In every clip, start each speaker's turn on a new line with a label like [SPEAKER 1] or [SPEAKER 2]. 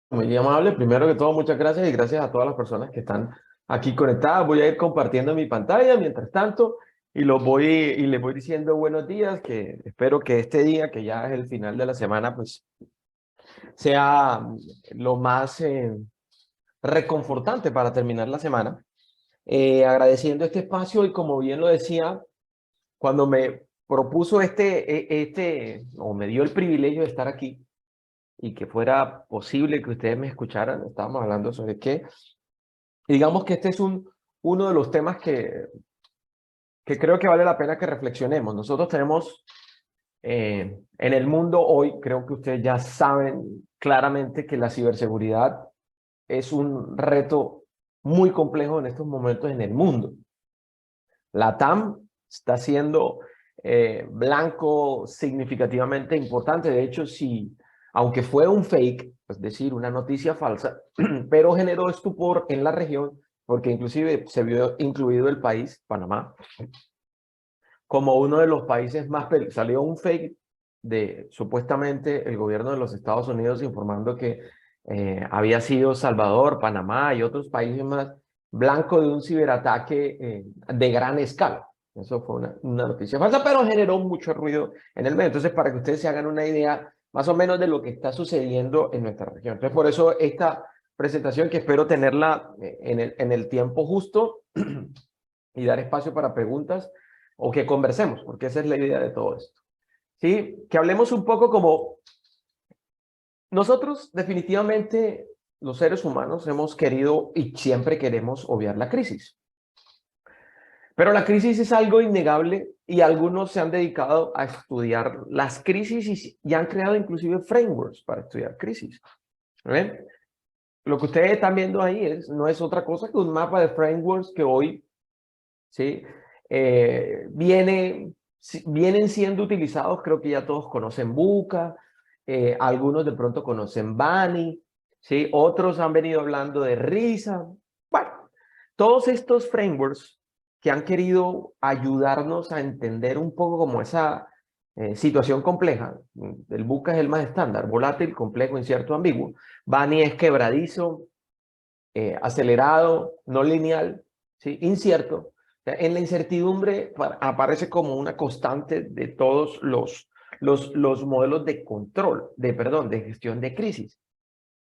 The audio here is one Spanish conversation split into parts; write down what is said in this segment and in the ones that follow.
[SPEAKER 1] Muy amable. Primero que todo, muchas gracias y gracias a todas las personas que están aquí conectadas. Voy a ir compartiendo mi pantalla mientras tanto y les voy diciendo buenos días, que espero que este día, que ya es el final de la semana, pues sea lo más reconfortante para terminar la semana. Agradeciendo este espacio y como bien lo decía, cuando me propuso o me dio el privilegio de estar aquí y que fuera posible que ustedes me escucharan, estábamos hablando sobre qué. Y digamos que este es uno de los temas que creo que vale la pena que reflexionemos. Nosotros tenemos en el mundo hoy, creo que ustedes ya saben claramente que la ciberseguridad es un reto muy complejo en estos momentos en el mundo. La TAM está siendo blanco significativamente importante. De hecho, si, aunque fue un fake, es decir, una noticia falsa, pero generó estupor en la región, porque inclusive se vio incluido el país, Panamá, como uno de los países más peligrosos. Salió un fake de supuestamente el gobierno de los Estados Unidos informando que había sido Salvador, Panamá y otros países más blanco de un ciberataque de gran escala. Eso fue una noticia falsa, pero generó mucho ruido en el medio. Entonces, para que ustedes se hagan una idea más o menos de lo que está sucediendo en nuestra región. Entonces, por eso esta presentación que espero tenerla en el tiempo justo y dar espacio para preguntas o que conversemos, porque esa es la idea de todo esto. ¿Sí? Que hablemos un poco como nosotros definitivamente los seres humanos hemos querido y siempre queremos obviar la crisis. Pero la crisis es algo innegable y algunos se han dedicado a estudiar las crisis y han creado inclusive frameworks para estudiar crisis. ¿Ven? Lo que ustedes están viendo ahí no es otra cosa que un mapa de frameworks que hoy, ¿sí? Vienen siendo utilizados. Creo que ya todos conocen Buca, algunos de pronto conocen Bani, ¿sí? Otros han venido hablando de Risa. Bueno, todos estos frameworks que han querido ayudarnos a entender un poco como esa situación compleja. El Buca es el más estándar: volátil, complejo, incierto, ambiguo. Bani es quebradizo, acelerado, no lineal, ¿sí? Incierto. En la incertidumbre aparece como una constante de todos los modelos de control, de gestión de crisis.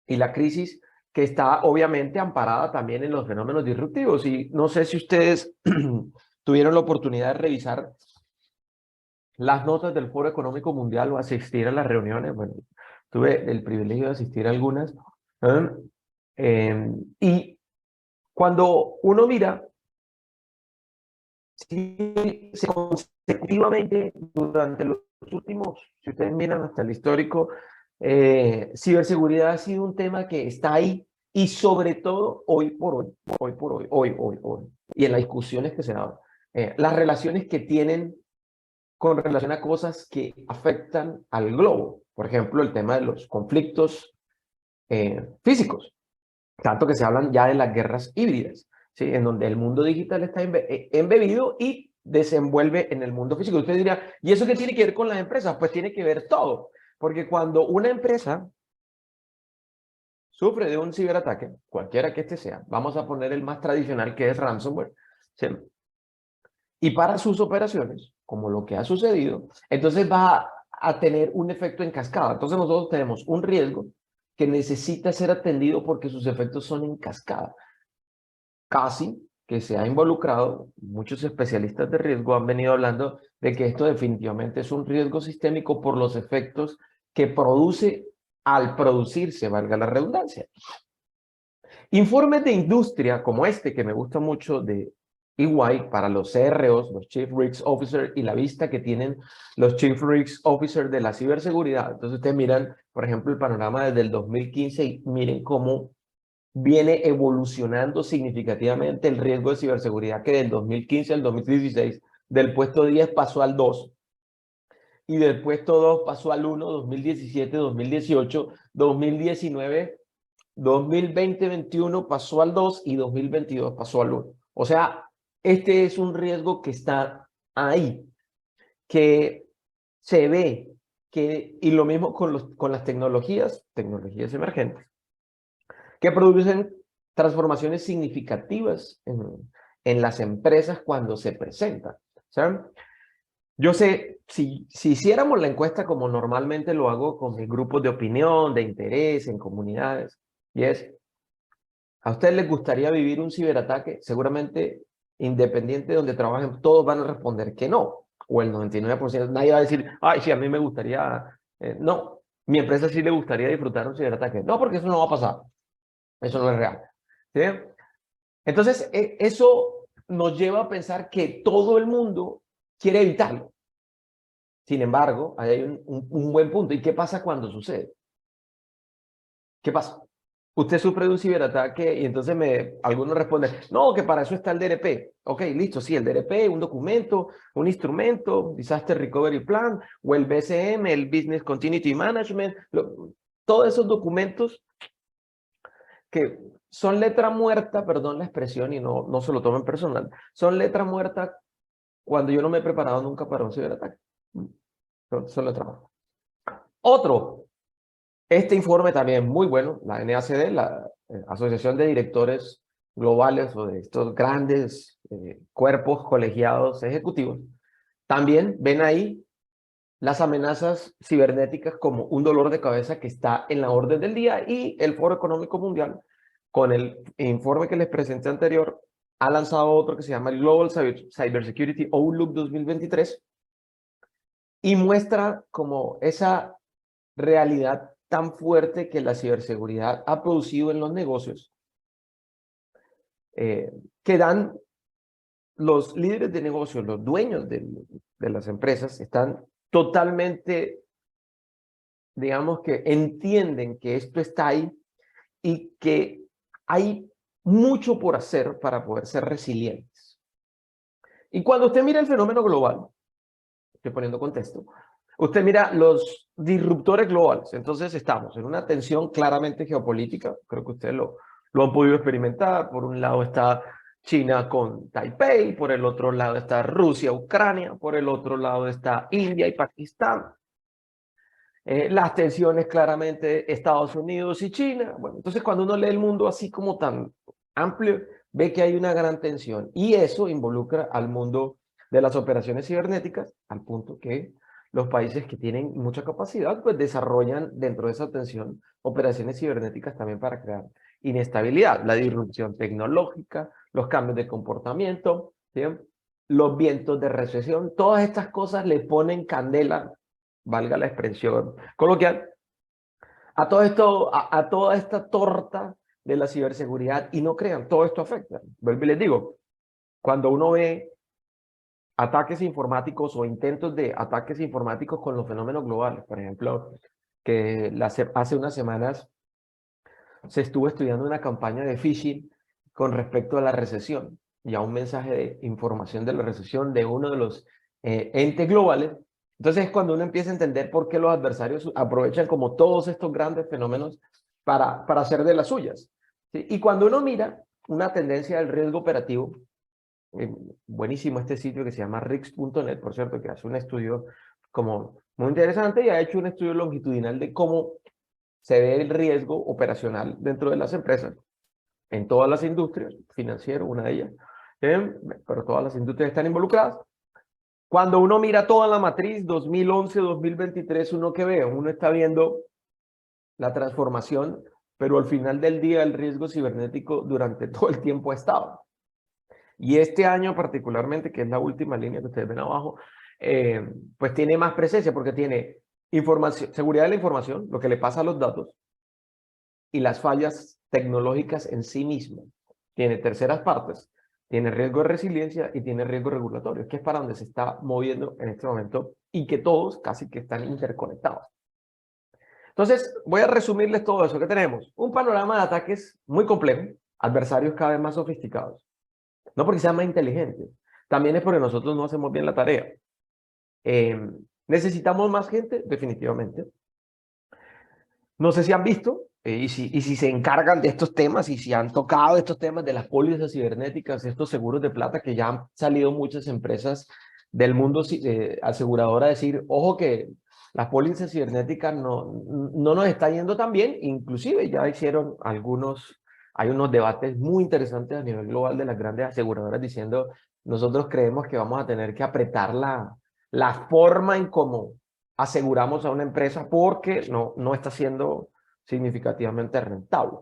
[SPEAKER 1] Y la crisis que está obviamente amparada también en los fenómenos disruptivos. Y no sé si ustedes tuvieron la oportunidad de revisar las notas del Foro Económico Mundial o asistir a las reuniones. Bueno, tuve el privilegio de asistir a algunas. ¿Eh? Y cuando uno mira, sí, consecutivamente durante los últimos, si ustedes miran hasta el histórico, ciberseguridad ha sido un tema que está ahí y sobre todo hoy, y en las discusiones que se dan, las relaciones que tienen con relación a cosas que afectan al globo. Por ejemplo, el tema de los conflictos físicos. Tanto que se hablan ya de las guerras híbridas, ¿sí? En donde el mundo digital está embebido y desenvuelve en el mundo físico. Usted dirá, ¿y eso qué tiene que ver con las empresas? Pues tiene que ver todo, porque cuando una empresa sufre de un ciberataque, cualquiera que este sea, vamos a poner el más tradicional, que es ransomware, ¿sí? Y para sus operaciones, como lo que ha sucedido, entonces va a tener un efecto en cascada. Entonces nosotros tenemos un riesgo que necesita ser atendido porque sus efectos son en cascada. Casi que se ha involucrado, muchos especialistas de riesgo han venido hablando de que esto definitivamente es un riesgo sistémico por los efectos que produce al producirse, valga la redundancia. Informes de industria como este, que me gusta mucho, de EY para los CROs, los Chief Risk Officer, y la vista que tienen los Chief Risk Officer de la ciberseguridad. Entonces ustedes miran, por ejemplo, el panorama desde el 2015 y miren cómo viene evolucionando significativamente el riesgo de ciberseguridad, que del 2015 al 2016, del puesto 10 pasó al 2, y del puesto 2 pasó al 1, 2017, 2018, 2019, 2020, 21 pasó al 2 y 2022 pasó al 1. O sea, este es un riesgo que está ahí, que se ve, y lo mismo con las tecnologías emergentes. que producen transformaciones significativas en las empresas cuando se presentan. ¿Saben? Yo sé, si hiciéramos la encuesta como normalmente lo hago con mis grupos de opinión, de interés, en comunidades, y es, ¿a ustedes les gustaría vivir un ciberataque? Seguramente, independiente de donde trabajen, todos van a responder que no, o el 99%. Nadie va a decir, ay, sí, a mí me gustaría, no, mi empresa sí le gustaría disfrutar un ciberataque. No, porque eso no va a pasar, eso no es real. ¿Sí? Entonces, eso nos lleva a pensar que todo el mundo quiere evitarlo. Sin embargo, ahí hay un buen punto. ¿Y qué pasa cuando sucede? ¿Qué pasa? Usted sufre de un ciberataque y entonces algunos responden, no, que para eso está el DRP. Ok, listo, sí, el DRP, un documento, un instrumento, Disaster Recovery Plan, o el BCM, el Business Continuity Management, todos esos documentos que son letra muerta, perdón la expresión y no se lo tomen personal, son letra muerta cuando yo no me he preparado nunca para un ciberataque. Son letra muerta. Otro, este informe también es muy bueno, la NACD, la Asociación de Directores Globales o de estos grandes cuerpos colegiados ejecutivos, también ven ahí las amenazas cibernéticas como un dolor de cabeza que está en la orden del día, y el Foro Económico Mundial, con el informe que les presenté anterior, ha lanzado otro que se llama el Global Cybersecurity Outlook 2023 y muestra como esa realidad tan fuerte que la ciberseguridad ha producido en los negocios, que dan los líderes de negocios, los dueños de las empresas, están totalmente, digamos que entienden que esto está ahí y que hay mucho por hacer para poder ser resilientes. Y cuando usted mira el fenómeno global, estoy poniendo contexto, usted mira los disruptores globales, entonces estamos en una tensión claramente geopolítica, creo que ustedes lo han podido experimentar. Por un lado está China con Taipei, por el otro lado está Rusia, Ucrania, por el otro lado está India y Pakistán. Las tensiones claramente Estados Unidos y China. Bueno, entonces cuando uno lee el mundo así como tan amplio, ve que hay una gran tensión y eso involucra al mundo de las operaciones cibernéticas, al punto que los países que tienen mucha capacidad pues desarrollan dentro de esa tensión operaciones cibernéticas también para crear inestabilidad, la disrupción tecnológica, los cambios de comportamiento, ¿sí? Los vientos de recesión, todas estas cosas le ponen candela, valga la expresión coloquial, a todo esto, a toda esta torta de la ciberseguridad. Y no crean, todo esto afecta. Vuelvo y les digo, cuando uno ve ataques informáticos o intentos de ataques informáticos con los fenómenos globales, por ejemplo, que hace unas semanas se estuvo estudiando una campaña de phishing con respecto a la recesión y a un mensaje de información de la recesión de uno de los entes globales. Entonces es cuando uno empieza a entender por qué los adversarios aprovechan como todos estos grandes fenómenos para hacer de las suyas. ¿Sí? Y cuando uno mira una tendencia del riesgo operativo, buenísimo este sitio que se llama rix.net, por cierto, que hace un estudio como muy interesante y ha hecho un estudio longitudinal de cómo se ve el riesgo operacional dentro de las empresas, en todas las industrias, financiero, una de ellas, pero todas las industrias están involucradas. Cuando uno mira toda la matriz 2011-2023, ¿uno qué ve? Uno está viendo la transformación, pero al final del día el riesgo cibernético durante todo el tiempo ha estado. Y este año particularmente, que es la última línea que ustedes ven abajo, pues tiene más presencia porque tiene información, seguridad de la información, lo que le pasa a los datos, y las fallas tecnológicas en sí mismas. Tiene terceras partes, tiene riesgo de resiliencia y tiene riesgo regulatorio, que es para donde se está moviendo en este momento y que todos casi que están interconectados. Entonces, voy a resumirles todo eso que tenemos. Un panorama de ataques muy complejo, adversarios cada vez más sofisticados. No porque sean más inteligentes, también es porque nosotros no hacemos bien la tarea. ¿Necesitamos más gente? Definitivamente. No sé si han visto y si se encargan de estos temas y si han tocado estos temas de las pólizas cibernéticas, estos seguros de plata, que ya han salido muchas empresas del mundo aseguradora a decir, ojo que las pólizas cibernéticas no nos está yendo tan bien, inclusive ya hicieron hay unos debates muy interesantes a nivel global de las grandes aseguradoras diciendo, nosotros creemos que vamos a tener que apretar la forma en cómo aseguramos a una empresa porque no está siendo significativamente rentable.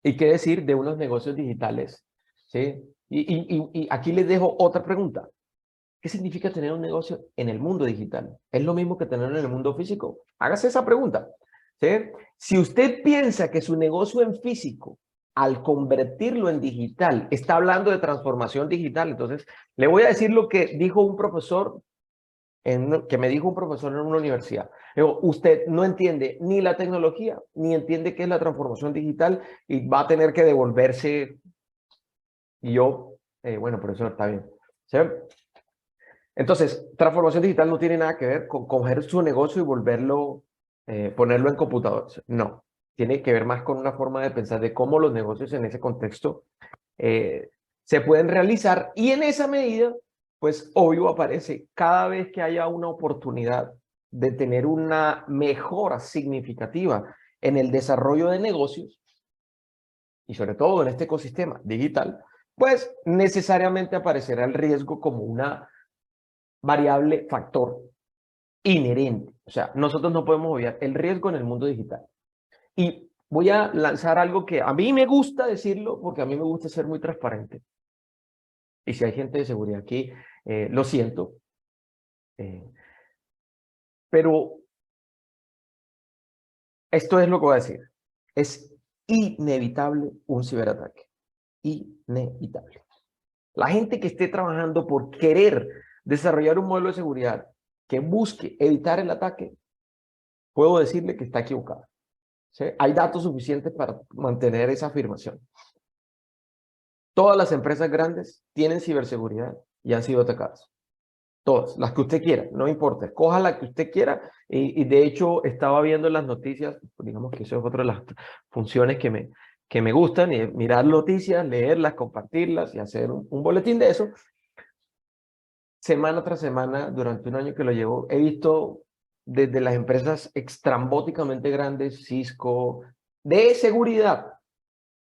[SPEAKER 1] ¿Y qué decir de unos negocios digitales? ¿Sí? Y aquí les dejo otra pregunta. ¿Qué significa tener un negocio en el mundo digital? ¿Es lo mismo que tenerlo en el mundo físico? Hágase esa pregunta. ¿Sí? Si usted piensa que su negocio en físico, al convertirlo en digital, está hablando de transformación digital, entonces le voy a decir lo que dijo un profesor, que me dijo un profesor en una universidad. Digo, usted no entiende ni la tecnología, ni entiende qué es la transformación digital y va a tener que devolverse. Y yo, bueno, profesor, está bien. ¿Sí? Entonces, transformación digital no tiene nada que ver con coger su negocio y volverlo, ponerlo en computadores. No, tiene que ver más con una forma de pensar de cómo los negocios en ese contexto se pueden realizar y en esa medida, pues obvio aparece cada vez que haya una oportunidad de tener una mejora significativa en el desarrollo de negocios y sobre todo en este ecosistema digital, pues necesariamente aparecerá el riesgo como una variable, factor inherente. O sea, nosotros no podemos obviar el riesgo en el mundo digital. Y voy a lanzar algo que a mí me gusta decirlo porque a mí me gusta ser muy transparente. Y si hay gente de seguridad aquí, lo siento. Pero esto es lo que voy a decir. Es inevitable un ciberataque. Inevitable. La gente que esté trabajando por querer desarrollar un modelo de seguridad que busque evitar el ataque, puedo decirle que está equivocado. ¿Sí? Hay datos suficientes para mantener esa afirmación. Todas las empresas grandes tienen ciberseguridad y han sido atacadas. Todas, las que usted quiera, no importa, escoja la que usted quiera. Y de hecho estaba viendo las noticias, digamos que eso es otra de las funciones que me gustan, y mirar noticias, leerlas, compartirlas y hacer un boletín de eso. Semana tras semana, durante un año que lo llevo, he visto desde las empresas extrambóticamente grandes, Cisco, de seguridad,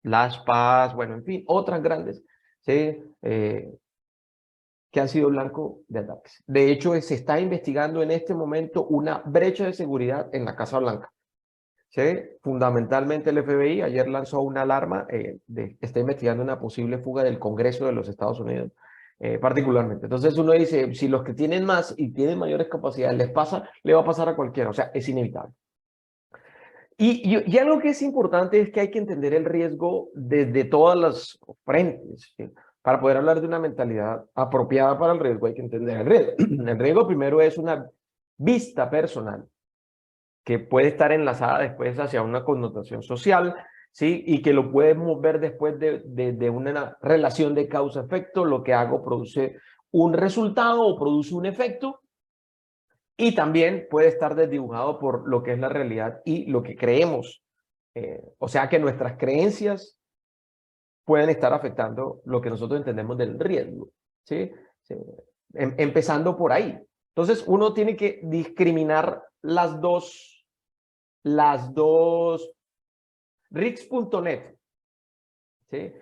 [SPEAKER 1] Las Paz, bueno, en fin, otras grandes, ¿sí? Que han sido blanco de ataques. De hecho, se está investigando en este momento una brecha de seguridad en la Casa Blanca. ¿Sí? Fundamentalmente el FBI ayer lanzó una alarma, está investigando una posible fuga del Congreso de los Estados Unidos, particularmente. Entonces uno dice, si los que tienen más y tienen mayores capacidades les pasa, le va a pasar a cualquiera, o sea, es inevitable. Y algo que es importante es que hay que entender el riesgo desde todas las frentes. ¿Sí? Para poder hablar de una mentalidad apropiada para el riesgo hay que entender el riesgo. El riesgo primero es una vista personal que puede estar enlazada después hacia una connotación social, ¿sí? Y que lo podemos ver después de una relación de causa-efecto. Lo que hago produce un resultado o produce un efecto. Y también puede estar desdibujado por lo que es la realidad y lo que creemos. O sea que nuestras creencias pueden estar afectando lo que nosotros entendemos del riesgo. ¿Sí? Sí. Empezando por ahí. Entonces uno tiene que discriminar las dos. Rix.net. ¿Sí?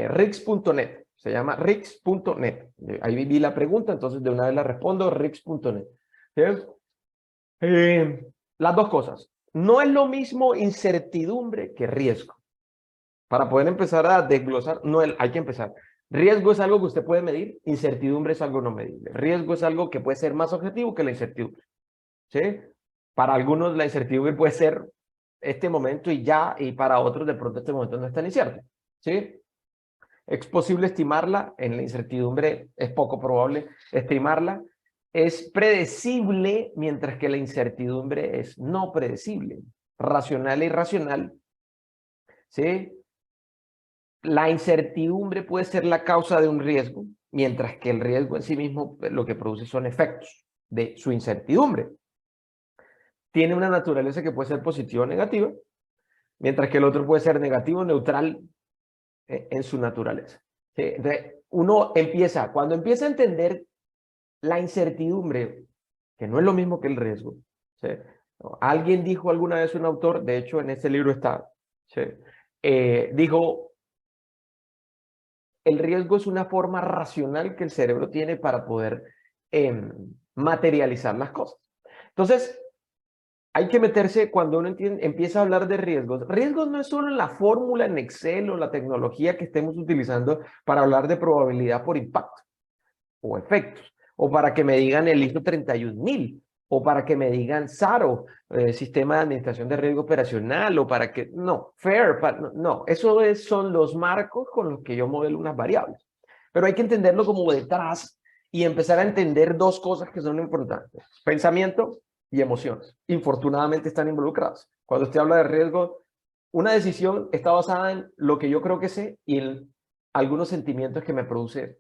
[SPEAKER 1] Rix.net. Se llama Rix.net. Ahí vi la pregunta, entonces de una vez la respondo, Rix.net. ¿Sí? Las dos cosas. No es lo mismo incertidumbre que riesgo. Para poder empezar a desglosar, no hay que empezar. Riesgo es algo que usted puede medir, incertidumbre es algo no medible. Riesgo es algo que puede ser más objetivo que la incertidumbre. ¿Sí? Para algunos la incertidumbre puede ser este momento y ya, y para otros de pronto este momento no es tan incierto. ¿Sí? Es posible estimarla, en la incertidumbre es poco probable estimarla. Es predecible, mientras que la incertidumbre es no predecible. Racional e irracional. ¿Sí? La incertidumbre puede ser la causa de un riesgo, mientras que el riesgo en sí mismo lo que produce son efectos de su incertidumbre. Tiene una naturaleza que puede ser positiva o negativa, mientras que el otro puede ser negativo o neutral en su naturaleza. ¿Sí? Entonces, uno empieza, cuando empieza a entender la incertidumbre que no es lo mismo que el riesgo. ¿Sí? Alguien dijo alguna vez, un autor, de hecho en este libro está, ¿sí? Dijo, el riesgo es una forma racional que el cerebro tiene para poder materializar las cosas. Entonces, hay que meterse cuando uno empieza a hablar de riesgos. Riesgos no es solo la fórmula en Excel o la tecnología que estemos utilizando para hablar de probabilidad por impacto o efectos, o para que me digan el ISO 31000, o para que me digan SARO, Sistema de Administración de Riesgo Operacional, o para que, no, FAIR, no, eso son los marcos con los que yo modelo unas variables. Pero hay que entenderlo como detrás y empezar a entender dos cosas que son importantes: pensamiento y emociones. Infortunadamente están involucradas. Cuando usted habla de riesgo, una decisión está basada en lo que yo creo que sé y en algunos sentimientos que me produce.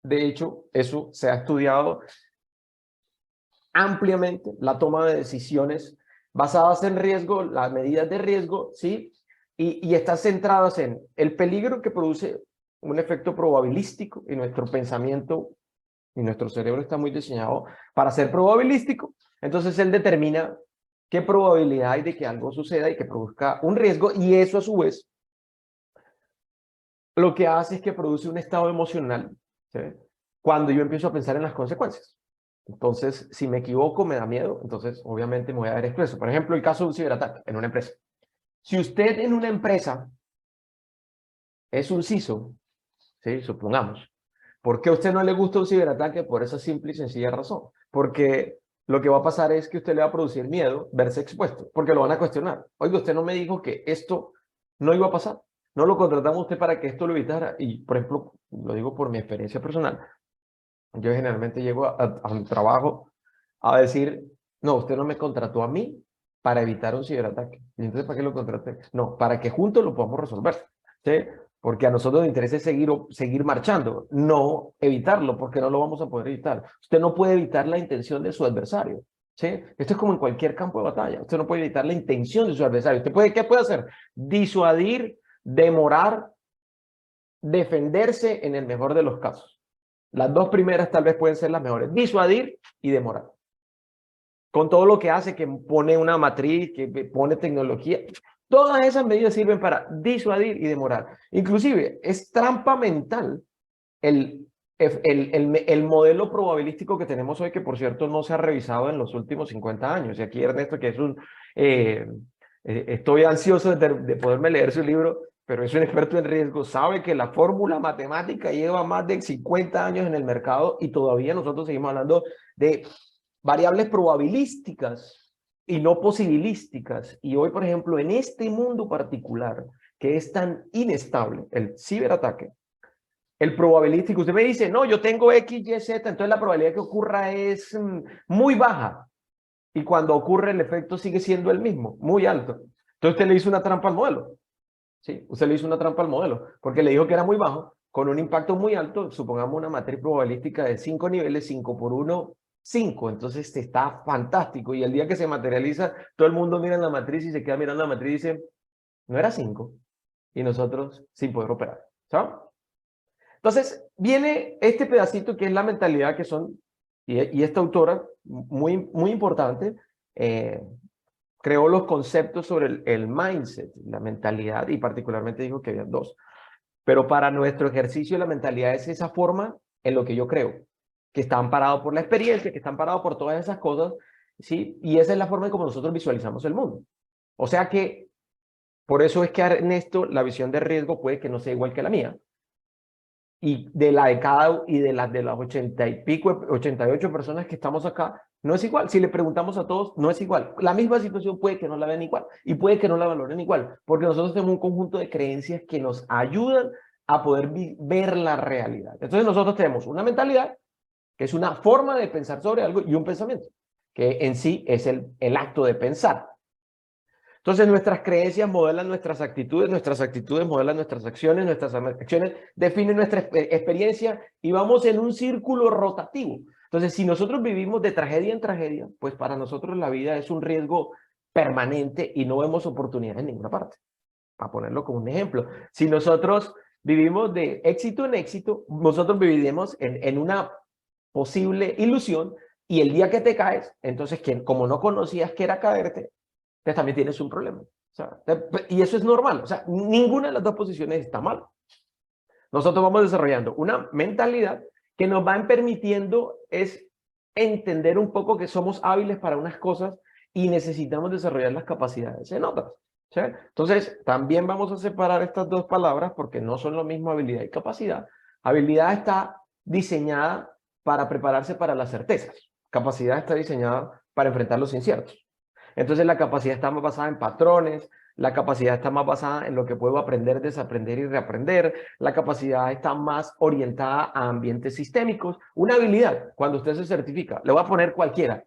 [SPEAKER 1] De hecho, eso se ha estudiado ampliamente, la toma de decisiones basadas en riesgo, las medidas de riesgo, ¿sí? Y están centradas en el peligro que produce un efecto probabilístico, y nuestro pensamiento y nuestro cerebro está muy diseñado para ser probabilístico. Entonces él determina qué probabilidad hay de que algo suceda y que produzca un riesgo, y eso a su vez lo que hace es que produce un estado emocional, ¿sí? Cuando yo empiezo a pensar en las consecuencias. Entonces, si me equivoco, me da miedo, entonces obviamente me voy a ver expreso. Por ejemplo, el caso de un ciberataque en una empresa. Si usted en una empresa es un CISO, ¿sí? Supongamos, ¿por qué a usted no le gusta un ciberataque? Por esa simple y sencilla razón. Porque lo que va a pasar es que usted le va a producir miedo verse expuesto, porque lo van a cuestionar. Oiga, usted no me dijo que esto no iba a pasar. No lo contratamos a usted para que esto lo evitara. Y, por ejemplo, lo digo por mi experiencia personal, yo generalmente llego a un trabajo a decir, no, usted no me contrató a mí para evitar un ciberataque. ¿Y entonces para qué lo contraté? No, para que juntos lo podamos resolver, ¿sí? Porque a nosotros nos interesa seguir marchando, no evitarlo, porque no lo vamos a poder evitar. Usted no puede evitar la intención de su adversario, ¿sí? Esto es como en cualquier campo de batalla. Usted no puede evitar la intención de su adversario. ¿Qué puede hacer? Disuadir, demorar, defenderse en el mejor de los casos. Las dos primeras tal vez pueden ser las mejores: disuadir y demorar. Con todo lo que hace, que pone una matriz, que pone tecnología, todas esas medidas sirven para disuadir y demorar. Inclusive es trampa mental el modelo probabilístico que tenemos hoy, que por cierto no se ha revisado en los últimos 50 años. Y aquí Ernesto, que es estoy ansioso de poderme leer su libro, pero es un experto en riesgo, sabe que la fórmula matemática lleva más de 50 años en el mercado y todavía nosotros seguimos hablando de variables probabilísticas y no posibilísticas. Y hoy, por ejemplo, en este mundo particular que es tan inestable, el ciberataque, el probabilístico, usted me dice, no, yo tengo X, Y, Z, entonces la probabilidad que ocurra es muy baja. Y cuando ocurre el efecto sigue siendo el mismo, muy alto. Entonces usted le hizo una trampa al modelo. ¿Sí? Usted le hizo una trampa al modelo, porque le dijo que era muy bajo, con un impacto muy alto, supongamos una matriz probabilística de 5 niveles, 5 por 1, 5. Entonces está fantástico. Y el día que se materializa, todo el mundo mira en la matriz y se queda mirando la matriz y dice, no era 5. Y nosotros sin poder operar. ¿Sabes? Entonces, viene este pedacito que es la mentalidad, que son, y esta autora, muy importante, creó los conceptos sobre el mindset, la mentalidad, y particularmente dijo que había dos. Pero para nuestro ejercicio, la mentalidad es esa forma en lo que yo creo, que está amparado por la experiencia, que está amparado por todas esas cosas, ¿sí? Y esa es la forma en como nosotros visualizamos el mundo. O sea que, por eso es que a Ernesto, la visión de riesgo puede que no sea igual que la mía, y de la de cada y de las 80 y pico, 88 personas que estamos acá, no es igual. Si le preguntamos a todos, no es igual. La misma situación puede que no la vean igual y puede que no la valoren igual, porque nosotros tenemos un conjunto de creencias que nos ayudan a poder ver la realidad. Entonces nosotros tenemos una mentalidad, que es una forma de pensar sobre algo, y un pensamiento, que en sí es el acto de pensar. Entonces nuestras creencias modelan nuestras actitudes modelan nuestras acciones definen nuestra experiencia, y vamos en un círculo rotativo. Entonces, si nosotros vivimos de tragedia en tragedia, pues para nosotros la vida es un riesgo permanente y no vemos oportunidad en ninguna parte. Para ponerlo como un ejemplo, si nosotros vivimos de éxito en éxito, nosotros viviremos en una posible ilusión Y el día que te caes, entonces, como no conocías que era caerte, pues también tienes un problema. O sea, y eso es normal. O sea, ninguna de las dos posiciones está mal. Nosotros vamos desarrollando una mentalidad que nos va permitiendo es entender un poco que somos hábiles para unas cosas y necesitamos desarrollar las capacidades en otras. ¿Sí? Entonces, también vamos a separar estas dos palabras porque no son lo mismo habilidad y capacidad. Habilidad está diseñada para prepararse para las certezas. Capacidad está diseñada para enfrentar los inciertos. Entonces, la capacidad está más basada en patrones, la capacidad está más basada en lo que puedo aprender, desaprender y reaprender. La capacidad está más orientada a ambientes sistémicos. Una habilidad, cuando usted se certifica, le voy a poner cualquiera.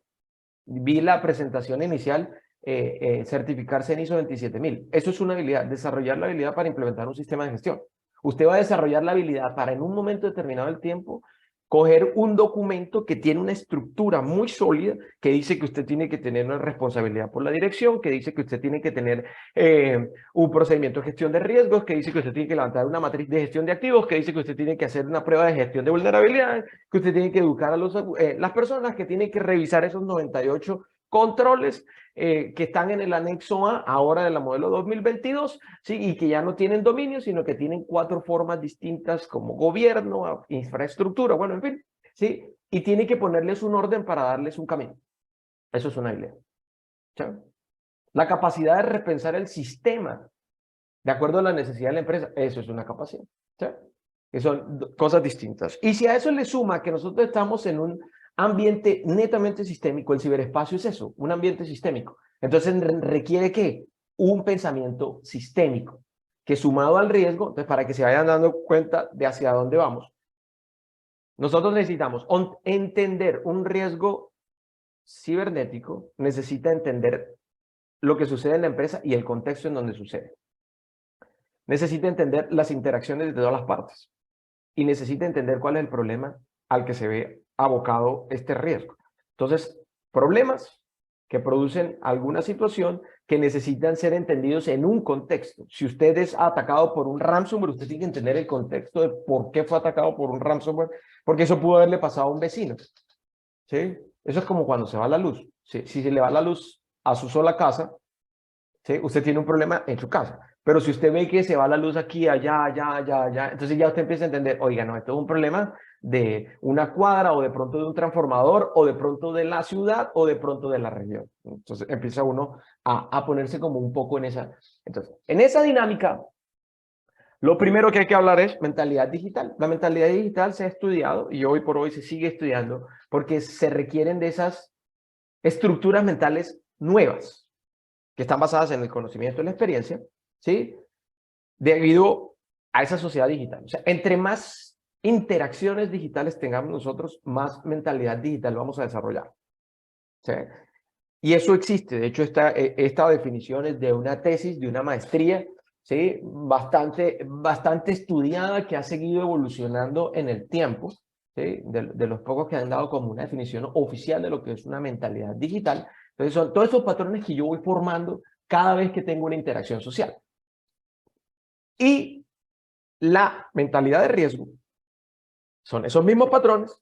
[SPEAKER 1] Vi la presentación inicial, certificarse en ISO 27000. Eso es una habilidad, desarrollar la habilidad para implementar un sistema de gestión. Usted va a desarrollar la habilidad para en un momento determinado del tiempo coger un documento que tiene una estructura muy sólida, que dice que usted tiene que tener una responsabilidad por la dirección, que dice que usted tiene que tener un procedimiento de gestión de riesgos, que dice que usted tiene que levantar una matriz de gestión de activos, que dice que usted tiene que hacer una prueba de gestión de vulnerabilidades, que usted tiene que educar a las personas, que tiene que revisar esos 98 controles que están en el anexo A ahora de la modelo 2022, ¿sí? Y que ya no tienen dominio, sino que tienen 4 formas distintas como gobierno, infraestructura, bueno, en fin, ¿sí? Y tiene que ponerles un orden para darles un camino. Eso es una habilidad. ¿Sí? La capacidad de repensar el sistema de acuerdo a la necesidad de la empresa, eso es una capacidad. ¿Sí? Que son cosas distintas. Y si a eso le suma que nosotros estamos en un ambiente netamente sistémico, el ciberespacio es eso, un ambiente sistémico. Entonces requiere ¿qué? Un pensamiento sistémico, que sumado al riesgo, entonces para que se vayan dando cuenta de hacia dónde vamos, nosotros necesitamos entender un riesgo cibernético, necesita entender lo que sucede en la empresa y el contexto en donde sucede. Necesita entender las interacciones de todas las partes y necesita entender cuál es el problema al que se ve abocado este riesgo. Entonces, problemas que producen alguna situación que necesitan ser entendidos en un contexto. Si usted es atacado por un ransomware, usted tiene que entender el contexto de por qué fue atacado por un ransomware, porque eso pudo haberle pasado a un vecino. ¿Sí? Eso es como cuando se va la luz. ¿Sí? Si se le va la luz a su sola casa, ¿sí? Usted tiene un problema en su casa. Pero si usted ve que se va la luz aquí, allá, allá, allá, allá, entonces ya usted empieza a entender, oiga, no, esto es un problema de una cuadra o de pronto de un transformador o de pronto de la ciudad o de pronto de la región. Entonces empieza uno a ponerse como un poco en esa. Entonces, en esa dinámica, lo primero que hay que hablar es mentalidad digital. La mentalidad digital se ha estudiado y hoy por hoy se sigue estudiando porque se requieren de esas estructuras mentales nuevas que están basadas en el conocimiento y la experiencia, ¿sí? Debido a esa sociedad digital. O sea, entre más interacciones digitales tengamos nosotros, más mentalidad digital vamos a desarrollar. ¿Sí? Y eso existe. De hecho, esta definición es de una tesis, de una maestría, ¿sí? Bastante estudiada, que ha seguido evolucionando en el tiempo, ¿sí? De los pocos que han dado como una definición oficial de lo que es una mentalidad digital. Entonces, son todos esos patrones que yo voy formando cada vez que tengo una interacción social. Y la mentalidad de riesgo son esos mismos patrones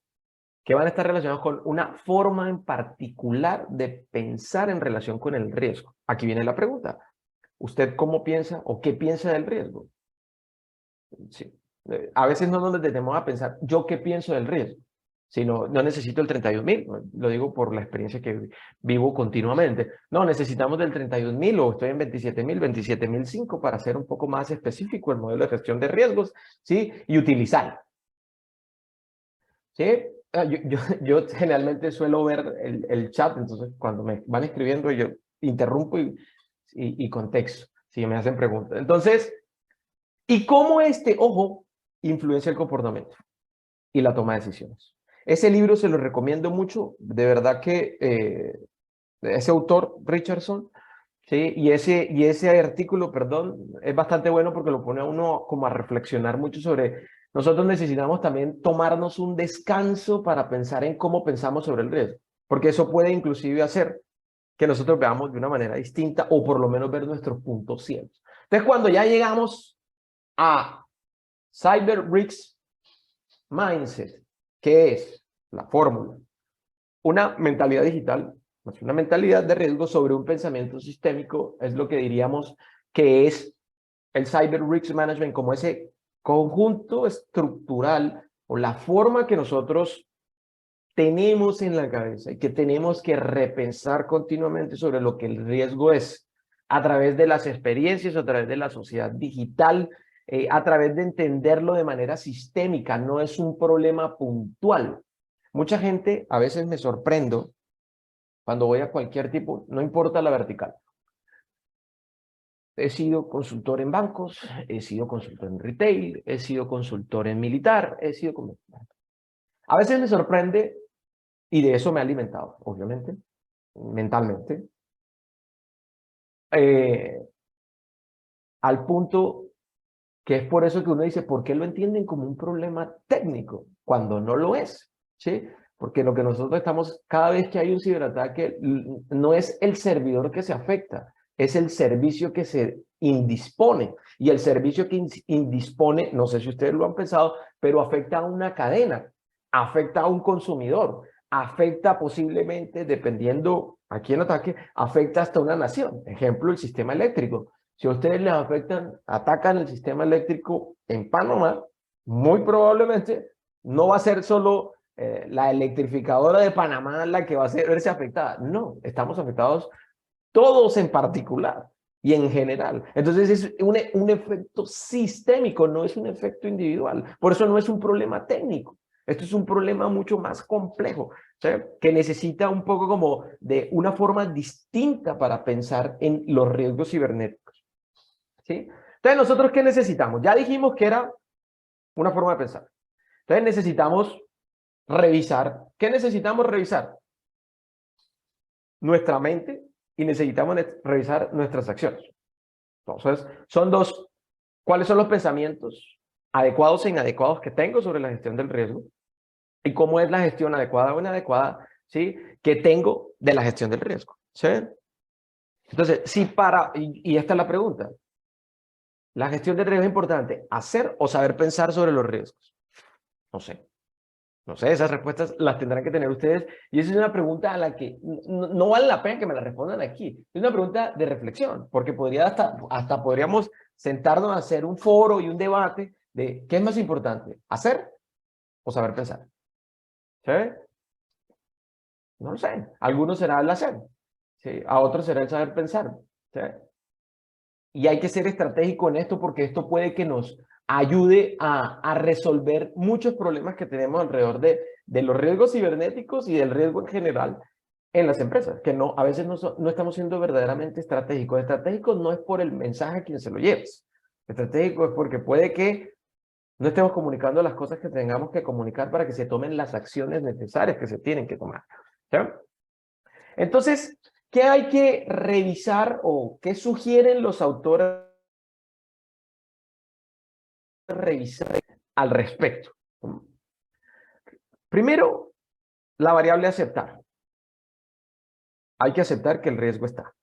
[SPEAKER 1] que van a estar relacionados con una forma en particular de pensar en relación con el riesgo. Aquí viene la pregunta. ¿Usted cómo piensa o qué piensa del riesgo? Sí. A veces no nos detenemos a pensar, ¿yo qué pienso del riesgo? Sino, no necesito el 31.000, lo digo por la experiencia que vivo continuamente. No, necesitamos del 31.000 o estoy en 27.000, 27.005 para ser un poco más específico el modelo de gestión de riesgos, ¿sí? Y utilizar. ¿Sí? Yo generalmente suelo ver el chat, entonces cuando me van escribiendo yo interrumpo y contexto, si me hacen preguntas. Entonces, ¿y cómo ojo, influencia el comportamiento y la toma de decisiones? Ese libro se lo recomiendo mucho, de verdad que ese autor, Richardson, ¿sí? Y ese artículo, perdón, es bastante bueno porque lo pone a uno como a reflexionar mucho sobre, nosotros necesitamos también tomarnos un descanso para pensar en cómo pensamos sobre el riesgo, porque eso puede inclusive hacer que nosotros veamos de una manera distinta o por lo menos ver nuestros puntos ciegos. Entonces, cuando ya llegamos a Cyber Risks Mindset, ¿qué es? La fórmula. Una mentalidad digital, pues una mentalidad de riesgo sobre un pensamiento sistémico, es lo que diríamos que es el Cyber Risk Management, como ese conjunto estructural o la forma que nosotros tenemos en la cabeza y que tenemos que repensar continuamente sobre lo que el riesgo es a través de las experiencias, a través de la sociedad digital, a través de entenderlo de manera sistémica, no es un problema puntual. Mucha gente, a veces me sorprendo cuando voy a cualquier tipo, no importa la vertical. He sido consultor en bancos, he sido consultor en retail, he sido consultor en militar, he sido... A veces me sorprende, y de eso me ha alimentado, obviamente, mentalmente, eh, al punto que es por eso que uno dice, ¿por qué lo entienden como un problema técnico? Cuando no lo es, ¿sí? Porque lo que nosotros estamos, cada vez que hay un ciberataque, no es el servidor que se afecta, es el servicio que se indispone. Y el servicio que indispone, no sé si ustedes lo han pensado, pero afecta a una cadena, afecta a un consumidor, afecta posiblemente, dependiendo a quién ataque, afecta hasta una nación. Ejemplo, el sistema eléctrico. Si a ustedes les atacan el sistema eléctrico en Panamá, muy probablemente no va a ser solo la electrificadora de Panamá la que va a verse afectada. No, estamos afectados todos en particular y en general. Entonces es un efecto sistémico, no es un efecto individual. Por eso no es un problema técnico. Esto es un problema mucho más complejo, ¿sí? Que necesita un poco como de una forma distinta para pensar en los riesgos cibernéticos, ¿sí? Entonces, ¿nosotros qué necesitamos? Ya dijimos que era una forma de pensar. Entonces, necesitamos revisar. ¿Qué necesitamos revisar? Nuestra mente y necesitamos revisar nuestras acciones. Entonces, son dos. ¿Cuáles son los pensamientos adecuados e inadecuados que tengo sobre la gestión del riesgo? ¿Y cómo es la gestión adecuada o inadecuada, ¿sí?, que tengo de la gestión del riesgo? ¿Sí? Entonces, y esta es la pregunta. ¿La gestión del riesgo es importante hacer o saber pensar sobre los riesgos? No sé. No sé, esas respuestas las tendrán que tener ustedes. Y esa es una pregunta a la que no vale la pena que me la respondan aquí. Es una pregunta de reflexión, porque hasta podríamos sentarnos a hacer un foro y un debate de qué es más importante, hacer o saber pensar. ¿Sí? No lo sé. A algunos será el hacer, ¿sí? A otros será el saber pensar. ¿Sí? Y hay que ser estratégico en esto porque esto puede que nos ayude a resolver muchos problemas que tenemos alrededor de los riesgos cibernéticos y del riesgo en general en las empresas, que a veces no estamos siendo verdaderamente estratégicos. Estratégicos no es por el mensaje a quien se lo lleves. Estratégico es porque puede que no estemos comunicando las cosas que tengamos que comunicar para que se tomen las acciones necesarias que se tienen que tomar. ¿Sí? Entonces, ¿qué hay que revisar o qué sugieren los autores revisar al respecto? Primero, la variable aceptar. Hay que aceptar que el riesgo está.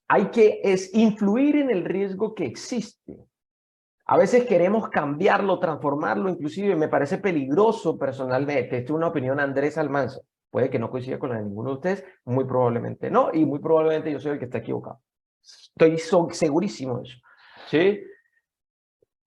[SPEAKER 1] Hay que influir en el riesgo que existe. A veces queremos cambiarlo, transformarlo, inclusive me parece peligroso personalmente. Esta es una opinión de Andrés Almanza. Puede que no coincida con la de ninguno de ustedes, muy probablemente no, y muy probablemente yo soy el que está equivocado. Estoy segurísimo de eso. ¿Sí?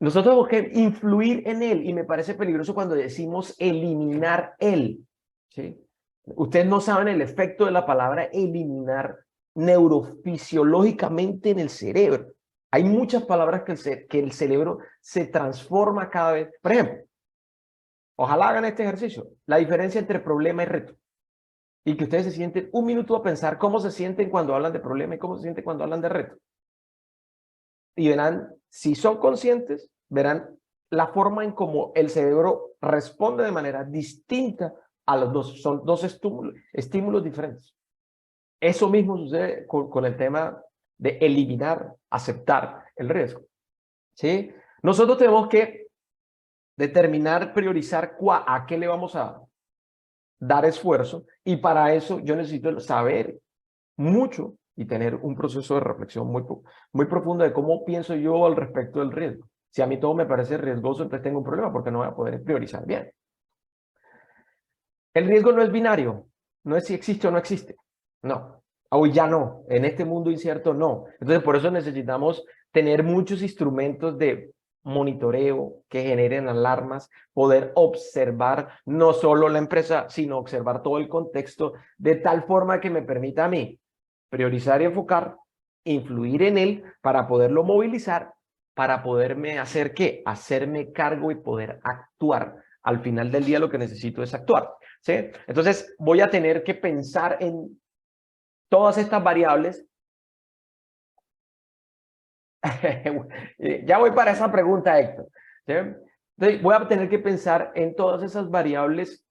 [SPEAKER 1] Nosotros tenemos que influir en él y me parece peligroso cuando decimos eliminar él. ¿Sí? Ustedes no saben el efecto de la palabra eliminar neurofisiológicamente en el cerebro. Hay muchas palabras que el cerebro se transforma cada vez. Por ejemplo, ojalá hagan este ejercicio. La diferencia entre problema y reto. Y que ustedes se sienten un minuto a pensar cómo se sienten cuando hablan de problema y cómo se sienten cuando hablan de reto. Y verán, si son conscientes, verán la forma en cómo el cerebro responde de manera distinta a los dos. Son dos estímulos diferentes. Eso mismo sucede con el tema de eliminar, aceptar el riesgo. ¿Sí? Nosotros tenemos que determinar, priorizar a qué le vamos a dar esfuerzo, y para eso yo necesito saber mucho y tener un proceso de reflexión muy profundo de cómo pienso yo al respecto del riesgo. Si a mí todo me parece riesgoso, entonces tengo un problema porque no voy a poder priorizar bien. El riesgo no es binario, no es si existe o no existe, no, hoy ya no, en este mundo incierto no. Entonces por eso necesitamos tener muchos instrumentos de monitoreo que generen alarmas, poder observar no solo la empresa, sino observar todo el contexto de tal forma que me permita a mí priorizar y enfocar, influir en él para poderlo movilizar, para poderme hacer ¿qué? Hacerme cargo y poder actuar. Al final del día lo que necesito es actuar. ¿Sí? Entonces voy a tener que pensar en todas estas variables. Ya voy para esa pregunta, Héctor. ¿Sí? Entonces voy a tener que pensar en todas esas variables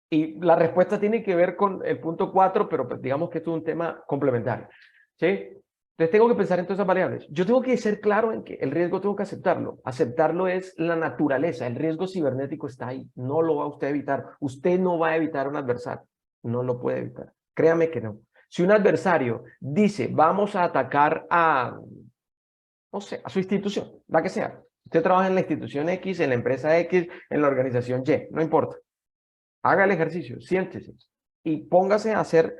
[SPEAKER 1] y la respuesta tiene que ver con el punto 4, pero pues digamos que esto es un tema complementario. ¿Sí? Entonces tengo que pensar en todas esas variables. Yo tengo que ser claro en que el riesgo tengo que aceptarlo. Aceptarlo es la naturaleza. El riesgo cibernético está ahí. No lo va usted a evitar. Usted no va a evitar un adversario. No lo puede evitar. Créame que no. Si un adversario dice, vamos a atacar a, no sé, a su institución, la que sea. Usted trabaja en la institución X, en la empresa X, en la organización Y, no importa. Haga el ejercicio, siéntese y póngase a hacer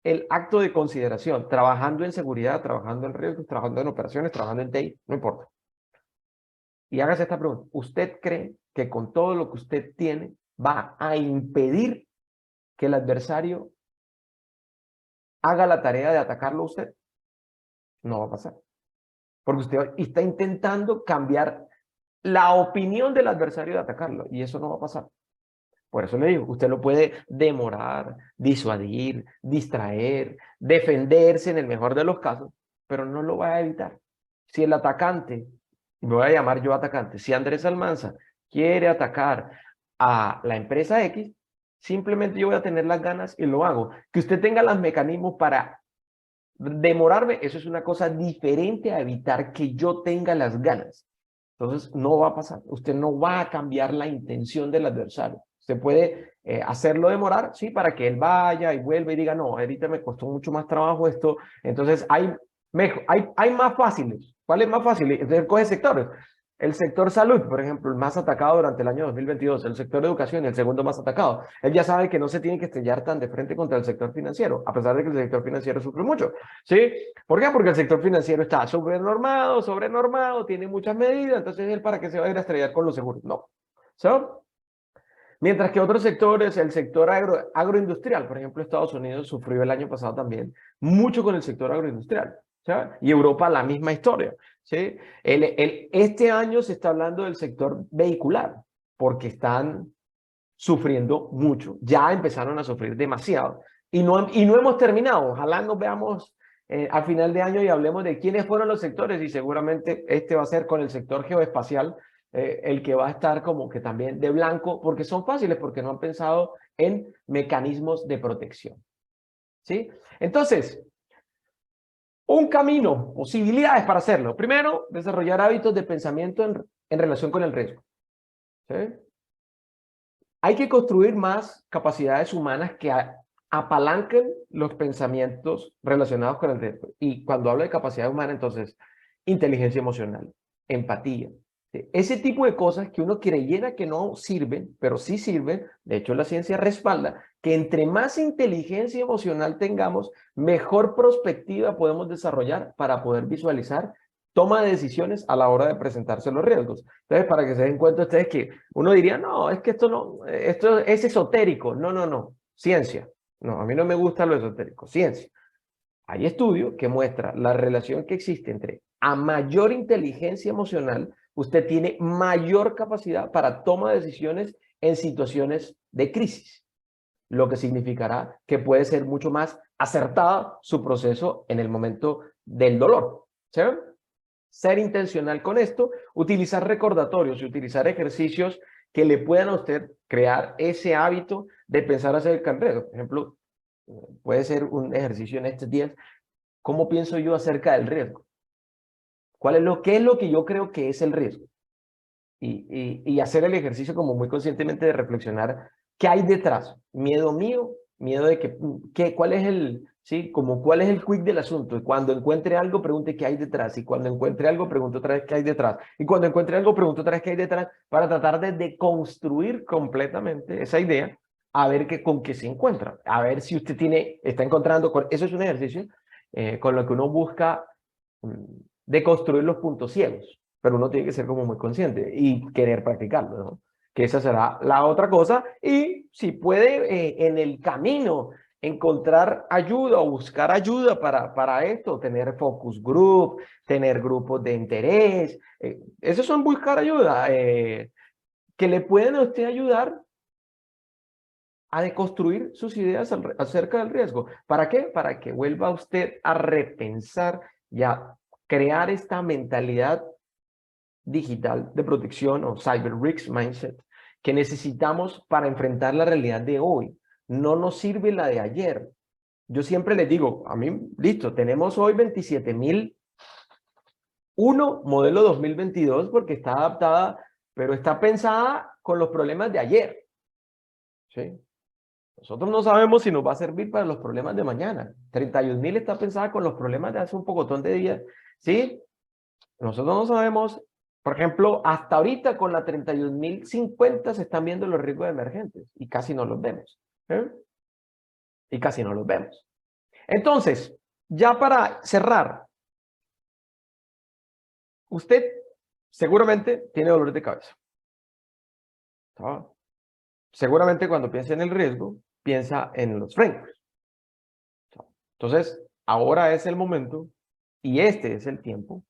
[SPEAKER 1] el acto de consideración, trabajando en seguridad, trabajando en riesgos, trabajando en operaciones, trabajando en TI, no importa. Y hágase esta pregunta. ¿Usted cree que con todo lo que usted tiene va a impedir que el adversario haga la tarea de atacarlo a usted? No va a pasar. Porque usted está intentando cambiar la opinión del adversario de atacarlo y eso no va a pasar. Por eso le digo, usted lo puede demorar, disuadir, distraer, defenderse en el mejor de los casos, pero no lo va a evitar. Si el atacante, me voy a llamar yo atacante, si Andrés Almanza quiere atacar a la empresa X, simplemente yo voy a tener las ganas y lo hago. Que usted tenga los mecanismos para demorarme, eso es una cosa diferente a evitar que yo tenga las ganas. Entonces, no va a pasar. Usted no va a cambiar la intención del adversario. Usted puede hacerlo demorar, sí, para que él vaya y vuelva y diga, no, ahorita me costó mucho más trabajo esto. Entonces, hay más fáciles. ¿Cuál es más fácil? Entonces, coge sectores. El sector salud, por ejemplo, el más atacado durante el año 2022. El sector educación, el segundo más atacado. Él ya sabe que no se tiene que estrellar tan de frente contra el sector financiero, a pesar de que el sector financiero sufre mucho. ¿Sí? ¿Por qué? Porque el sector financiero está sobrenormado, tiene muchas medidas, entonces él para qué se va a ir a estrellar con los seguros. No. ¿So? Mientras que otros sectores, el sector agroindustrial, por ejemplo, Estados Unidos sufrió el año pasado también mucho con el sector agroindustrial. ¿Sí? Y Europa la misma historia. ¿Sí? Este año se está hablando del sector vehicular, porque están sufriendo mucho. Ya empezaron a sufrir demasiado. Y no hemos terminado. Ojalá nos veamos a final de año y hablemos de quiénes fueron los sectores y seguramente este va a ser con el sector geoespacial el que va a estar como que también de blanco porque son fáciles, porque no han pensado en mecanismos de protección. ¿Sí? Entonces, un camino, posibilidades para hacerlo. Primero, desarrollar hábitos de pensamiento en relación con el riesgo. ¿Sí? Hay que construir más capacidades humanas que apalanquen los pensamientos relacionados con el riesgo. Y cuando hablo de capacidad humana, entonces, inteligencia emocional, empatía. ¿Sí? Ese tipo de cosas que uno creyera que no sirven, pero sí sirven. De hecho, la ciencia respalda que entre más inteligencia emocional tengamos, mejor perspectiva podemos desarrollar para poder visualizar toma de decisiones a la hora de presentarse los riesgos. Entonces, para que se den cuenta ustedes que uno diría, no, es que esto no, esto es esotérico. No, no, no, ciencia. No, a mí no me gusta lo esotérico, ciencia. Hay estudios que muestran la relación que existe entre a mayor inteligencia emocional, usted tiene mayor capacidad para toma de decisiones en situaciones de crisis, lo que significará que puede ser mucho más acertada su proceso en el momento del dolor. ¿Sí? Ser intencional con esto, utilizar recordatorios y utilizar ejercicios que le puedan a usted crear ese hábito de pensar acerca del riesgo. Por ejemplo, puede ser un ejercicio en estos días. ¿Cómo pienso yo acerca del riesgo? ¿Qué es lo que yo creo que es el riesgo? Y hacer el ejercicio como muy conscientemente de reflexionar qué hay detrás. Miedo mío, miedo de cuál es cuál es el quick del asunto. Y cuando encuentre algo, pregunte qué hay detrás. Y cuando encuentre algo, pregunto otra vez qué hay detrás. Y cuando encuentre algo, pregunto otra vez qué hay detrás para tratar de deconstruir completamente esa idea a ver con qué se encuentra, a ver si usted está encontrando, eso es un ejercicio con lo que uno busca deconstruir los puntos ciegos, pero uno tiene que ser como muy consciente y querer practicarlo, ¿no? Que esa será la otra cosa, y si puede en el camino encontrar ayuda o buscar ayuda para esto, tener focus group, tener grupos de interés, esos son buscar ayuda, que le pueden a usted ayudar a deconstruir sus ideas acerca del riesgo. ¿Para qué? Para que vuelva usted a repensar y a crear esta mentalidad digital de protección o cyber risk mindset que necesitamos para enfrentar la realidad de hoy. No nos sirve la de ayer. Yo siempre les digo, a mí, listo, tenemos hoy 27.001 modelo 2022 porque está adaptada, pero está pensada con los problemas de ayer. ¿Sí? Nosotros no sabemos si nos va a servir para los problemas de mañana. 31.000 está pensada con los problemas de hace un pocotón de días. ¿Sí? Nosotros no sabemos, por ejemplo, hasta ahorita con la 31.050 se están viendo los riesgos emergentes y casi no los vemos. Y casi no los vemos. Entonces, ya para cerrar, usted seguramente tiene dolor de cabeza. ¿Ah? Seguramente cuando piensa en el riesgo, piensa en los frameworks. Entonces, ahora es el momento y este es el tiempo.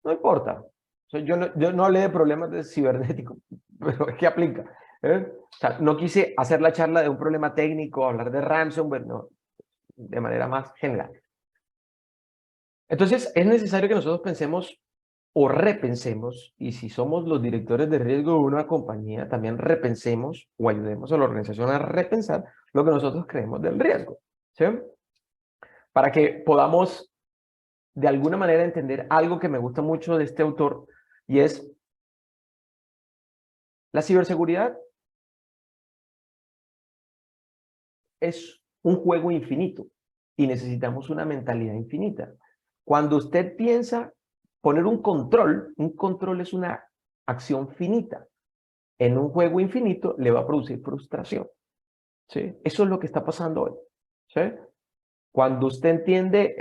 [SPEAKER 1] No importa. O sea, yo no hablé de problemas de cibernético, pero es que aplica. O sea, no quise hacer la charla de un problema técnico, hablar de ransomware, no, de manera más general. Entonces, es necesario que nosotros pensemos o repensemos, y si somos los directores de riesgo de una compañía, también repensemos o ayudemos a la organización a repensar lo que nosotros creemos del riesgo, ¿sí? Para que podamos de alguna manera entender algo que me gusta mucho de este autor, y es la ciberseguridad es un juego infinito y necesitamos una mentalidad infinita. Cuando usted piensa poner un control es una acción finita. En un juego infinito le va a producir frustración. ¿Sí? Eso es lo que está pasando hoy. ¿Sí? Cuando usted entiende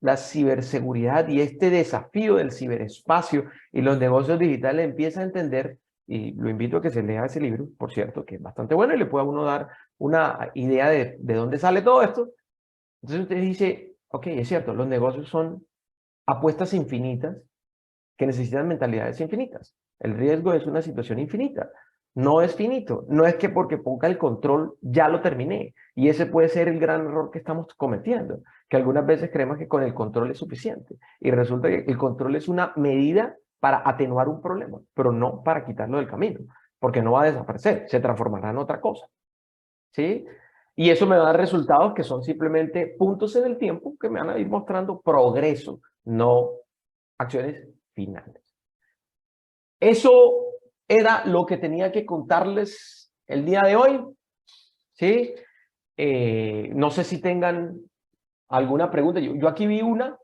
[SPEAKER 1] la ciberseguridad y este desafío del ciberespacio y los negocios digitales, empieza a entender, y lo invito a que se lea ese libro, por cierto, que es bastante bueno y le pueda a uno dar una idea de dónde sale todo esto. Entonces usted dice, ok, es cierto, los negocios son apuestas infinitas que necesitan mentalidades infinitas. El riesgo es una situación infinita. No es finito. No es que porque ponga el control ya lo terminé. Y ese puede ser el gran error que estamos cometiendo. Que algunas veces creemos que con el control es suficiente. Y resulta que el control es una medida para atenuar un problema, pero no para quitarlo del camino. Porque no va a desaparecer. Se transformará en otra cosa. ¿Sí? Y eso me va a dar resultados que son simplemente puntos en el tiempo que me van a ir mostrando progreso, no acciones finales. Eso era lo que tenía que contarles el día de hoy. ¿Sí? No sé si tengan alguna pregunta. Yo aquí vi una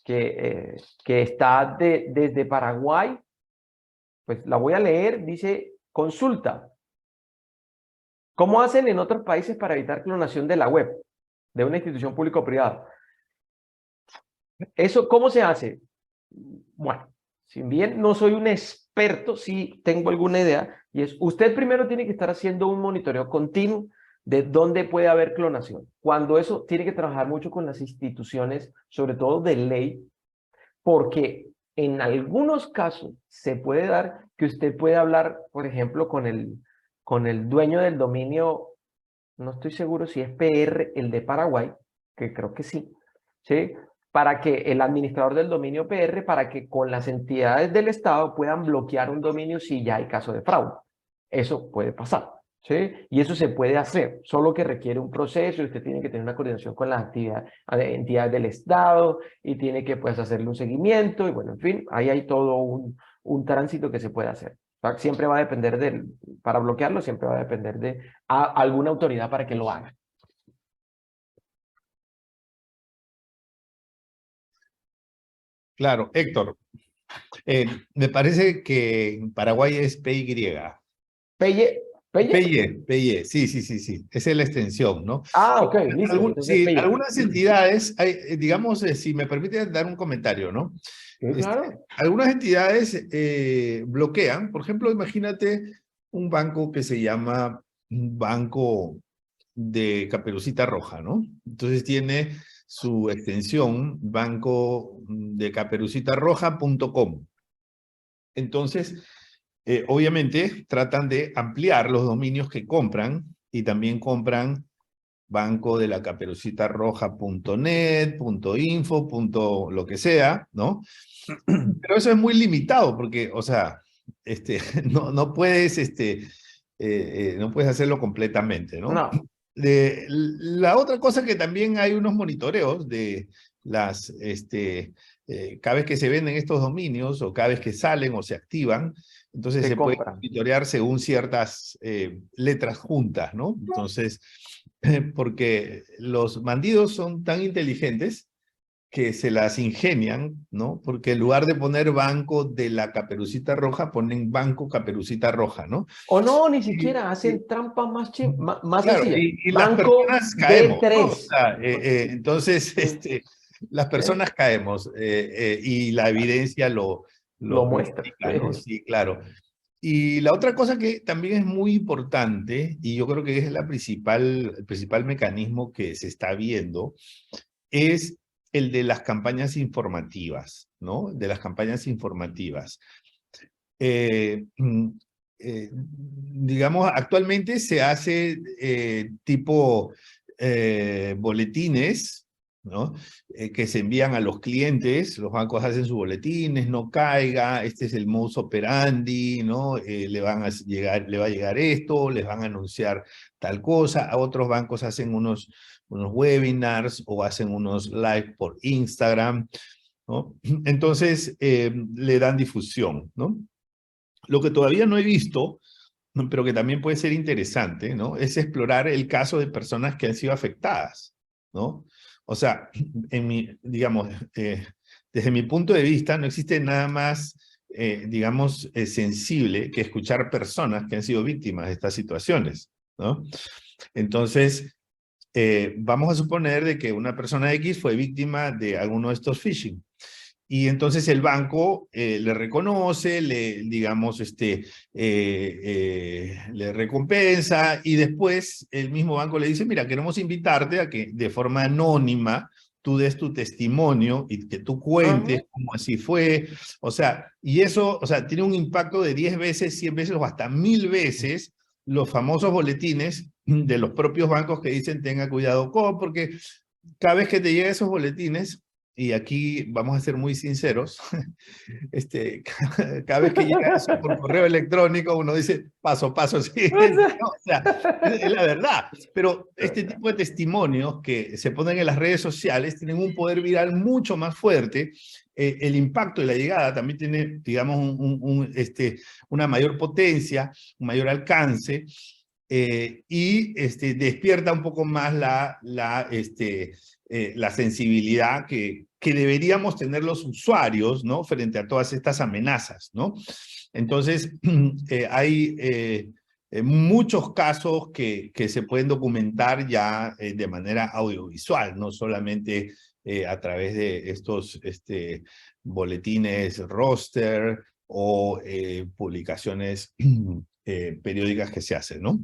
[SPEAKER 1] que está desde Paraguay. Pues la voy a leer. Dice, consulta. ¿Cómo hacen en otros países para evitar clonación de la web de una institución pública o privada? ¿Eso cómo se hace? Bueno, si bien no soy un experto, sí tengo alguna idea, y es, usted primero tiene que estar haciendo un monitoreo continuo de dónde puede haber clonación. Cuando eso tiene que trabajar mucho con las instituciones, sobre todo de ley, porque en algunos casos se puede dar que usted puede hablar, por ejemplo, con el dueño del dominio, no estoy seguro si es PR, el de Paraguay, que creo que sí, ¿sí? Para que el administrador del dominio PR, para que con las entidades del Estado puedan bloquear un dominio si ya hay caso de fraude. Eso puede pasar, ¿sí? Y eso se puede hacer, solo que requiere un proceso y usted tiene que tener una coordinación con las entidades del Estado y tiene que pues hacerle un seguimiento y bueno, en fin, ahí hay todo un tránsito que se puede hacer. Siempre va a depender para bloquearlo, siempre va a depender de alguna autoridad para que lo haga.
[SPEAKER 2] Claro, Héctor, me parece que en Paraguay es PY.
[SPEAKER 1] ¿Pelle?
[SPEAKER 2] PYE, sí, sí, sí, sí, esa es la extensión, ¿no?
[SPEAKER 1] Ah, ok, listo. Entonces,
[SPEAKER 2] Sí,
[SPEAKER 1] Pelle.
[SPEAKER 2] algunas entidades, digamos, si me permite dar un comentario, ¿no?
[SPEAKER 1] Sí, claro.
[SPEAKER 2] Algunas entidades bloquean, por ejemplo, imagínate un banco que se llama un banco de Caperucita Roja, ¿no? Entonces tiene su extensión banco de caperucitaroja.com. Entonces, obviamente tratan de ampliar los dominios que compran y también compran banco de la caperucita roja.net, .info, lo que sea, ¿no? Pero eso es muy limitado porque, o sea, no puedes, no puedes hacerlo completamente, ¿no?
[SPEAKER 1] No.
[SPEAKER 2] La otra cosa que también hay unos monitoreos de las, cada vez que se venden estos dominios o cada vez que salen o se activan, entonces
[SPEAKER 1] Se
[SPEAKER 2] se puede
[SPEAKER 1] compran.
[SPEAKER 2] monitorear según ciertas letras juntas, ¿no? Entonces, porque los bandidos son tan inteligentes que se las ingenian, ¿no? Porque en lugar de poner banco de la Caperucita Roja, ponen banco Caperucita Roja, ¿no?
[SPEAKER 1] O no, ni
[SPEAKER 2] Y,
[SPEAKER 1] siquiera
[SPEAKER 2] y,
[SPEAKER 1] hacen trampas más
[SPEAKER 2] claro,
[SPEAKER 1] sencillas.
[SPEAKER 2] y las
[SPEAKER 1] Banco
[SPEAKER 2] personas caemos, ¿no? O
[SPEAKER 1] B3.
[SPEAKER 2] sea, entonces,
[SPEAKER 1] Sí,
[SPEAKER 2] las
[SPEAKER 1] sí.
[SPEAKER 2] personas caemos y la evidencia
[SPEAKER 1] Lo
[SPEAKER 2] lo
[SPEAKER 1] muestra.
[SPEAKER 2] indica, ¿no?
[SPEAKER 1] Sí.
[SPEAKER 2] Sí, claro. Y la otra cosa que también es muy importante, y yo creo que es el principal mecanismo que se está viendo, es el de las campañas informativas, ¿no? De las campañas informativas. Mm, digamos, actualmente se hace tipo boletines, ¿no? Que se envían a los clientes, los bancos hacen sus boletines, no caiga, este es el modus operandi, ¿no? Le va a llegar esto, les van a anunciar tal cosa, a otros bancos hacen unos webinars o hacen unos live por Instagram, ¿no? Entonces, le dan difusión, ¿no? Lo que todavía no he visto, pero que también puede ser interesante, ¿no? Es explorar el caso de personas que han sido afectadas, ¿no? O sea, digamos, desde mi punto de vista, no existe nada más, digamos, sensible que escuchar personas que han sido víctimas de estas situaciones, ¿no? Entonces, vamos a suponer de que una persona X fue víctima de alguno de estos phishing. Y entonces el banco le reconoce, digamos, le recompensa y después el mismo banco le dice, mira, queremos invitarte a que de forma anónima tú des tu testimonio y que tú cuentes
[SPEAKER 1] Ajá.
[SPEAKER 2] cómo así fue. O sea, y eso, o sea, tiene un impacto de 10 veces, 100 veces o hasta 1000 veces los famosos boletines de los propios bancos que dicen tenga cuidado con, porque cada vez que te llegan esos boletines, y aquí vamos a ser muy sinceros, cada vez que llega eso por correo electrónico, uno dice paso, paso, siguiente, ¿no? O sea, es la verdad. Pero este tipo de testimonios que se ponen en las redes sociales tienen un poder viral mucho más fuerte. El impacto de la llegada también tiene, digamos, una mayor potencia, un mayor alcance, y despierta un poco más la sensibilidad que deberíamos tener los usuarios, ¿no? Frente a todas estas amenazas, ¿no? Entonces, hay muchos casos que se pueden documentar ya de manera audiovisual, no solamente a través de estos boletines roster o publicaciones periódicas que se hacen, ¿no?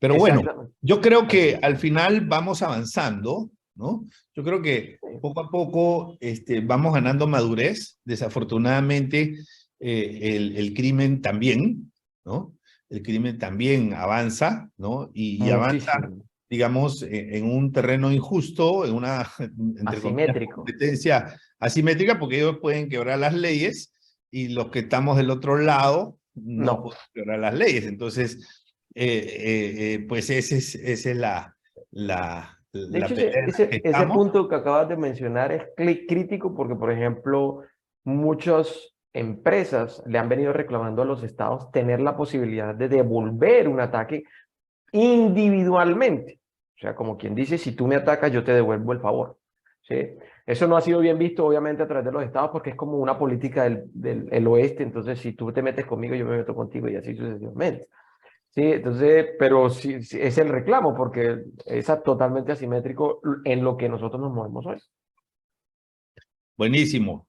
[SPEAKER 2] Pero bueno,
[SPEAKER 1] Exactamente.
[SPEAKER 2] yo creo
[SPEAKER 1] Así
[SPEAKER 2] que
[SPEAKER 1] es.
[SPEAKER 2] al final vamos avanzando, ¿no? Yo creo que
[SPEAKER 1] Sí.
[SPEAKER 2] poco a poco vamos ganando madurez. Desafortunadamente, el crimen también, ¿no? El crimen también avanza, ¿no? Y avanza,
[SPEAKER 1] Muchísimo.
[SPEAKER 2] digamos, en un terreno injusto, en una, entre comillas,
[SPEAKER 1] Asimétrico.
[SPEAKER 2] competencia asimétrica, porque ellos pueden quebrar las leyes y los que estamos del otro lado no
[SPEAKER 1] No.
[SPEAKER 2] podemos quebrar las leyes. Entonces, pues esa es
[SPEAKER 1] De
[SPEAKER 2] la
[SPEAKER 1] hecho,
[SPEAKER 2] pelea en la que
[SPEAKER 1] ese
[SPEAKER 2] estamos.
[SPEAKER 1] punto que acabas de mencionar es crítico porque, por ejemplo, muchas empresas le han venido reclamando a los estados tener la posibilidad de devolver un ataque individualmente. O sea, como quien dice, si tú me atacas, yo te devuelvo el favor. ¿Sí? Eso no ha sido bien visto, obviamente, a través de los estados porque es como una política del oeste. Entonces, si tú te metes conmigo, yo me meto contigo y así sucesivamente. Sí, entonces, pero sí, sí, es el reclamo, porque es totalmente asimétrico en lo que nosotros nos movemos hoy.
[SPEAKER 2] Buenísimo.